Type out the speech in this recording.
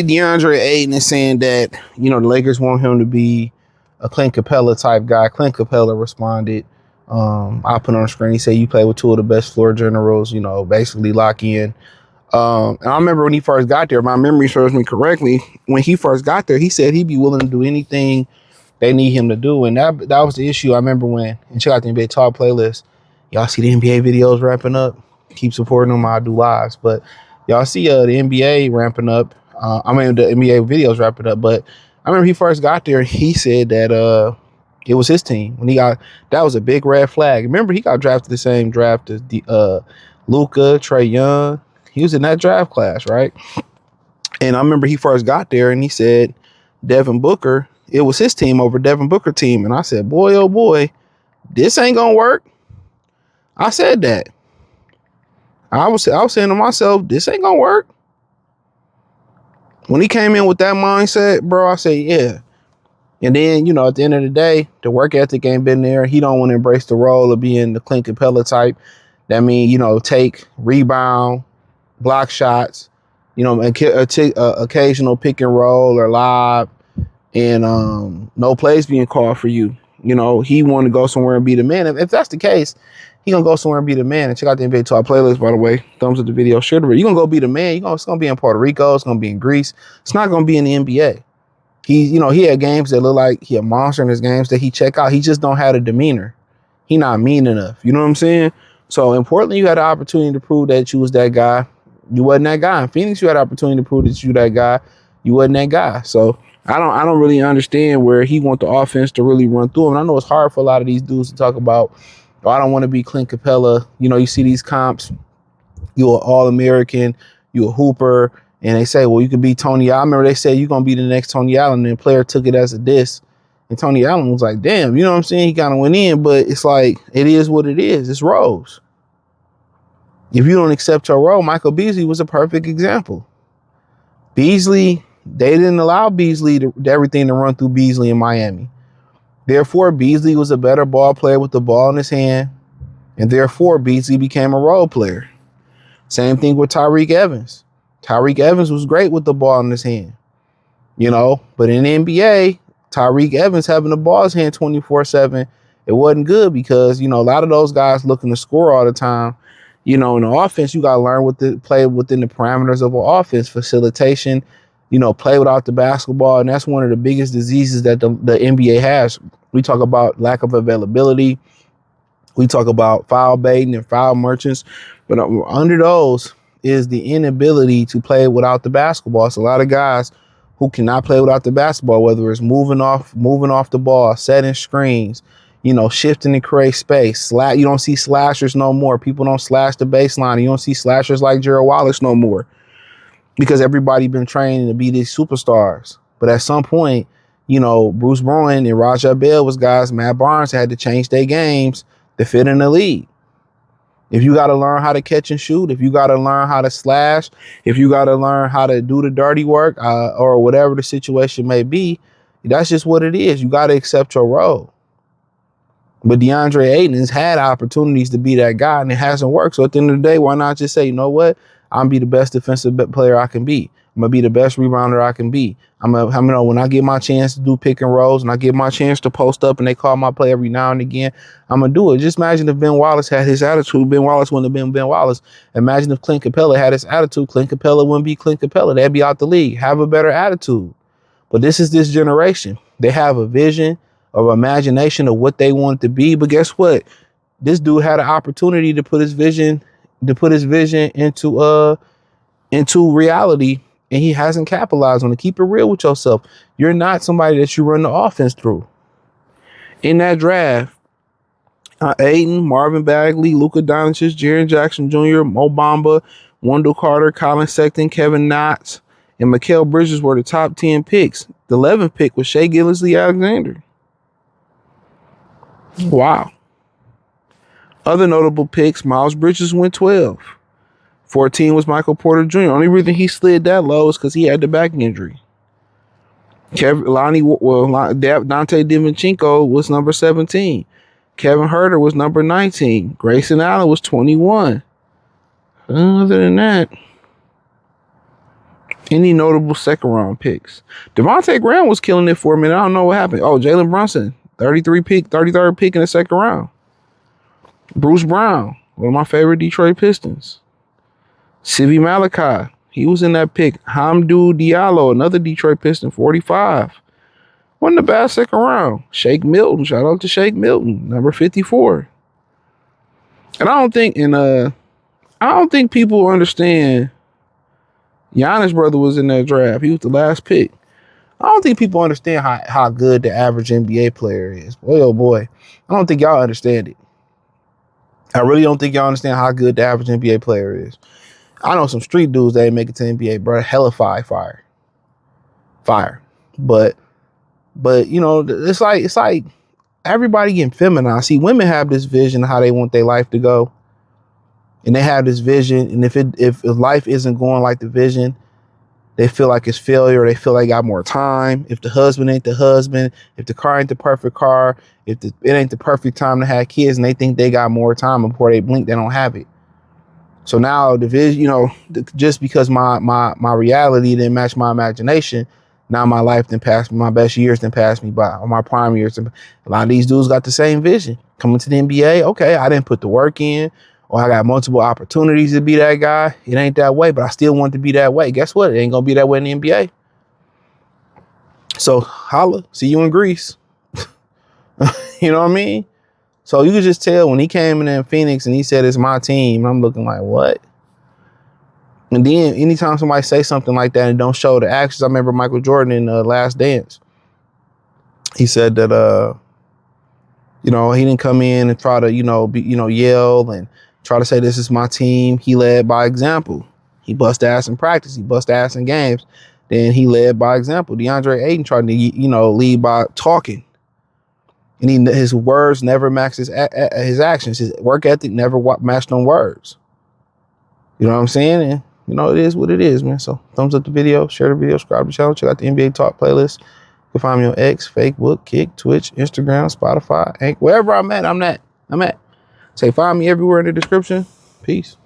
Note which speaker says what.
Speaker 1: Deandre Ayton is saying that, the Lakers want him to be a Clint Capela type guy. Clint Capela responded. I'll put on the screen. He said, you play with two of the best floor generals, basically lock in. And I remember when he first got there, my memory serves me correctly. When he first got there, he said he'd be willing to do anything they need him to do. And that was the issue. I remember when, and check out the NBA Talk playlist. Y'all see the NBA videos ramping up. Keep supporting them. I do lives. But y'all see the NBA ramping up. The NBA videos ramping up. But I remember he first got there, he said that it was his team. That was a big red flag. Remember, he got drafted the same draft as Luka, Trae Young. He was in that draft class, right? And I remember he first got there and he said Devin Booker, it was his team over Devin Booker team. And I said, boy, oh boy, this ain't gonna work. I said that. I was saying to myself, this ain't gonna work. When he came in with that mindset, bro, I said, yeah. And then, at the end of the day, the work ethic ain't been there. He don't want to embrace the role of being the Clint Capela type. That means, take, rebound, block shots, occasional pick and roll or lob, and no plays being called for you. He want to go somewhere and be the man. If that's the case, he gonna go somewhere and be the man. And check out the NBA Talk playlist, by the way. Thumbs up the video. Sure, you're gonna go be the man. It's gonna be in Puerto Rico. It's gonna be in Greece. It's not gonna be in the NBA. He had games that look like he a monster in his games that he check out. He just don't have a demeanor. He not mean enough. You know what I'm saying? So in Portland, you had the opportunity to prove that you was that guy. You wasn't that guy. In Phoenix, you had the opportunity to prove that you that guy. You wasn't that guy. So I don't really understand where he want the offense to really run through him. And I know it's hard for a lot of these dudes to talk about, oh, I don't want to be Clint Capela. You see these comps. You an All-American. You a hooper. And they say, well, you could be Tony Allen. I remember they said you're going to be the next Tony Allen. And the player took it as a diss. And Tony Allen was like, damn, you know what I'm saying? He kind of went in. But it's like, it is what it is. It's roles. If you don't accept your role, Michael Beasley was a perfect example. Beasley, they didn't allow Beasley everything to run through Beasley in Miami. Therefore, Beasley was a better ball player with the ball in his hand. And therefore, Beasley became a role player. Same thing with Tyreke Evans. Tyreke Evans was great with the ball in his hand. But in the NBA, Tyreke Evans having the ball in his hand 24/7, it wasn't good because, a lot of those guys looking to score all the time. In the offense, you got to learn play within the parameters of an offense, facilitation, play without the basketball. And that's one of the biggest diseases that the NBA has. We talk about lack of availability. We talk about foul baiting and foul merchants. But under those is the inability to play without the basketball. It's a lot of guys who cannot play without the basketball, whether it's moving off the ball, setting screens, shifting to create space. You don't see slashers no more. People don't slash the baseline. You don't see slashers like Gerald Wallace no more because everybody been training to be these superstars. But at some point, Bruce Bowen and Raja Bell was guys. Matt Barnes had to change their games to fit in the league. If you got to learn how to catch and shoot, if you got to learn how to slash, if you got to learn how to do the dirty work or whatever the situation may be, that's just what it is. You got to accept your role. But Deandre Ayton has had opportunities to be that guy, and it hasn't worked. So at the end of the day, why not just say, you know what? I'm going to be the best defensive player I can be. I'm going to be the best rebounder I can be. When I get my chance to do pick and rolls and I get my chance to post up and they call my play every now and again, I'm going to do it. Just imagine if Ben Wallace had his attitude. Ben Wallace wouldn't have been Ben Wallace. Imagine if Clint Capela had his attitude. Clint Capela wouldn't be Clint Capela. They'd be out the league. Have a better attitude. But this is this generation. They have a vision of imagination of what they want to be. But guess what? This dude had an opportunity to put his vision into reality, and he hasn't capitalized on it. Keep it real with yourself. You're not somebody that you run the offense through. In that draft, Ayton, Marvin Bagley, Luka Doncic, Jaren Jackson Jr., Mo Bamba, Wendell Carter, Colin Sexton, Kevin Knox, and Mikal Bridges were the top 10 picks. The 11th pick was Shai Gilgeous-Alexander. Wow. Other notable picks, Miles Bridges went 12. 14 was Michael Porter Jr. Only reason he slid that low is because he had the back injury. Dante DiVincenzo was number 17. Kevin Huerter was number 19. Grayson Allen was 21. Other than that, Any notable second round picks? Devontae Graham was killing it for a minute. I don't know what happened. Oh, Jalen Brunson, 33rd pick in the second round. Bruce Brown, one of my favorite Detroit Pistons. Sivi Malachi, he was in that pick. Hamdou Diallo, another Detroit Piston, 45. Wasn't a bad second round. Shake Milton, shout out to Shake Milton, number 54. And I don't think people understand. Giannis' brother was in that draft. He was the last pick. I don't think people understand how good the average NBA player is. Boy, oh boy. I don't think y'all understand it. I really don't think y'all understand how good the average NBA player is. I know some street dudes that ain't make it to NBA, bro. Hella fire. But you know, it's like everybody getting feminized. See, women have this vision of how they want their life to go. And they have this vision, and if life isn't going like the vision, they feel like it's failure. They feel like they got more time. If the husband ain't the husband, if the car ain't the perfect car, if it ain't the perfect time to have kids, and they think they got more time before they blink, they don't have it. So now the vision, you know, just because my reality didn't match my imagination, now my life didn't pass me, my best years didn't pass me by, or my prime years. A lot of these dudes got the same vision. Coming to the NBA, okay, I didn't put the work in, or I got multiple opportunities to be that guy. It ain't that way, but I still want to be that way. Guess what? It ain't gonna be that way in the NBA. So holla, see you in Greece. You know what I mean? So you could just tell when he came in Phoenix and he said, it's my team, I'm looking like, what? And then anytime somebody say something like that and don't show the actions, I remember Michael Jordan in Last Dance. He said that, you know, he didn't come in and try to, yell and try to say, this is my team. He led by example. He bust ass in practice. He bust ass in games. Then he led by example. Deandre Ayton tried to, lead by talking. And his words never matched his actions. His work ethic never matched on words. You know what I'm saying? And, it is what it is, man. So thumbs up the video, share the video, subscribe to the channel, check out the NBA Talk playlist. You can find me on X, Facebook, Kick, Twitch, Instagram, Spotify, Anchor, wherever I'm at. Say find me everywhere in the description. Peace.